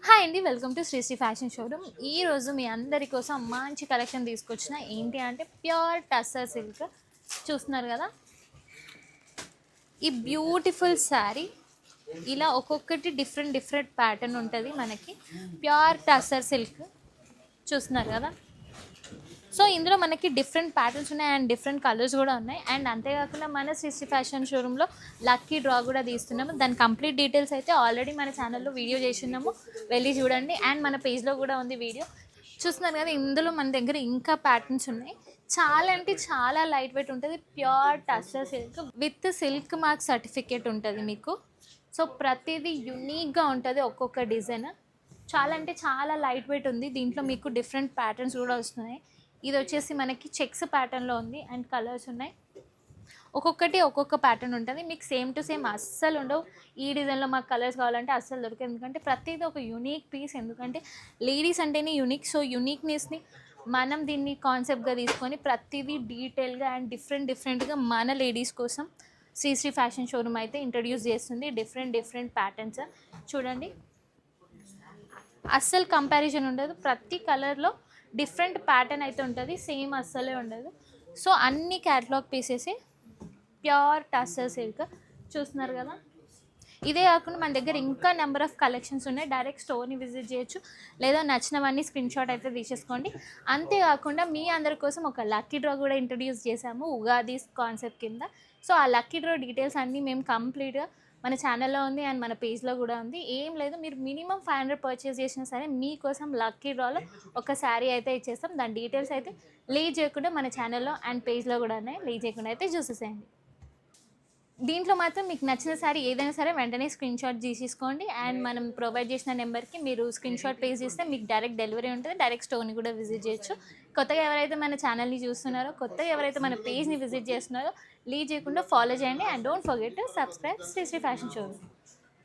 Hi అండి, welcome to Sri fashion showroom. ఈరోజు మీ అందరి కోసం మంచి కలెక్షన్ తీసుకొచ్చిన ఏంటి అంటే ప్యూర్ టస్సర్ సిల్క్ చూస్తున్నారు కదా. ఈ బ్యూటిఫుల్ శారీ ఇలా ఒక్కొక్కటి డిఫరెంట్ ప్యాటర్న్ ఉంటుంది. మనకి ప్యూర్ టస్సర్ సిల్క్ చూస్తున్నారు కదా. సో ఇందులో మనకి డిఫరెంట్ ప్యాటర్న్స్ ఉన్నాయి అండ్ డిఫరెంట్ కలర్స్ కూడా ఉన్నాయి. అండ్ అంతేకాకుండా మన శ్రీ ఫ్యాషన్ షోరూంలో లక్కీ డ్రా కూడా తీస్తున్నాము. దాని కంప్లీట్ డీటెయిల్స్ అయితే ఆల్రెడీ మన ఛానల్లో వీడియో చేస్తున్నాము, వెళ్ళి చూడండి. అండ్ మన పేజ్లో కూడా ఉంది వీడియో. చూస్తున్నారు కదా, ఇందులో మన దగ్గర ఇంకా ప్యాటర్న్స్ ఉన్నాయి. చాలా అంటే చాలా లైట్ వెయిట్ ఉంటుంది. Pure tussar silk with silk mark certificate ఉంటుంది మీకు. సో ప్రతిదీ యునీక్గా ఉంటుంది. ఒక్కొక్క డిజైన్ చాలా అంటే చాలా లైట్ వెయిట్ ఉంది. దీంట్లో మీకు డిఫరెంట్ ప్యాటర్న్స్ కూడా వస్తున్నాయి. ఇది వచ్చేసి మనకి చెక్స్ ప్యాటర్న్లో ఉంది అండ్ కలర్స్ ఉన్నాయి. ఒక్కొక్కటి ఒక్కొక్క ప్యాటర్న్ ఉంటుంది. మీకు సేమ్ టు సేమ్ అస్సలు ఉండవు. ఈ డిజైన్లో మాకు కలర్స్ కావాలంటే అస్సలు దొరకదు. ఎందుకంటే ప్రతిదీ ఒక యూనిక్ పీస్. ఎందుకంటే లేడీస్ అంటేనే యూనిక్. సో యూనిక్నెస్ని మనం దీన్ని కాన్సెప్ట్గా తీసుకొని ప్రతిదీ డీటెయిల్గా అండ్ డిఫరెంట్గా మన లేడీస్ కోసం శ్రీ ఫ్యాషన్ షోరూమ్ అయితే ఇంట్రడ్యూస్ చేస్తుంది. డిఫరెంట్ ప్యాటర్న్స్ చూడండి, అస్సలు కంపారిజన్ ఉండదు. ప్రతి కలర్లో డిఫరెంట్ ప్యాటర్న్ అయితే ఉంటుంది, సేమ్ అస్సలే ఉండదు. సో అన్ని catalogue pieces pure tussar silk చూస్తున్నారు కదా. ఇదే కాకుండా మన దగ్గర ఇంకా నెంబర్ ఆఫ్ కలెక్షన్స్ ఉన్నాయి. డైరెక్ట్ స్టోర్ని విజిట్ చేయొచ్చు, లేదా నచ్చినవన్నీ స్క్రీన్ షాట్ అయితే తీసేసుకోండి. అంతేకాకుండా మీ అందరి కోసం ఒక లక్కీ డ్రా కూడా ఇంట్రడ్యూస్ చేశాము ఉగాది కాన్సెప్ట్ కింద. సో ఆ లక్కీ డ్రా డీటెయిల్స్ అన్నీ మేము కంప్లీట్గా మన ఛానల్లో ఉంది అండ్ మన పేజ్లో కూడా ఉంది. ఏం లేదు, మీరు మినిమం 500 పర్చేస్ చేసినా సరే మీకోసం లక్కీ డ్రాలో ఒక శారీ అయితే ఇచ్చేస్తాం. దాని డీటెయిల్స్ అయితే లేట్ చేయకుండా మన ఛానల్లో అండ్ పేజ్లో కూడా ఉన్నాయి. లేట్ చేయకుండా అయితే చూసేసేయండి. దీంట్లో మాత్రం మీకు నచ్చిన శారీ ఏదైనా సరే వెంటనే స్క్రీన్ షాట్ తీసేసుకోండి. అండ్ మనం ప్రొవైడ్ చేసిన నెంబర్కి మీరు స్క్రీన్ షాట్ పే చేస్తే మీకు డైరెక్ట్ డెలివరీ ఉంటుంది. డైరెక్ట్ స్టోర్ని కూడా విజిట్ చేయొచ్చు. కొత్తగా ఎవరైతే మన ఛానల్ని చూస్తున్నారో, కొత్తగా ఎవరైతే మన పేజ్ని విజిట్ చేస్తున్నారో, లీవ్ చేయకుండా ఫాలో చేయండి. And don't forget to subscribe Sri fashion showroom.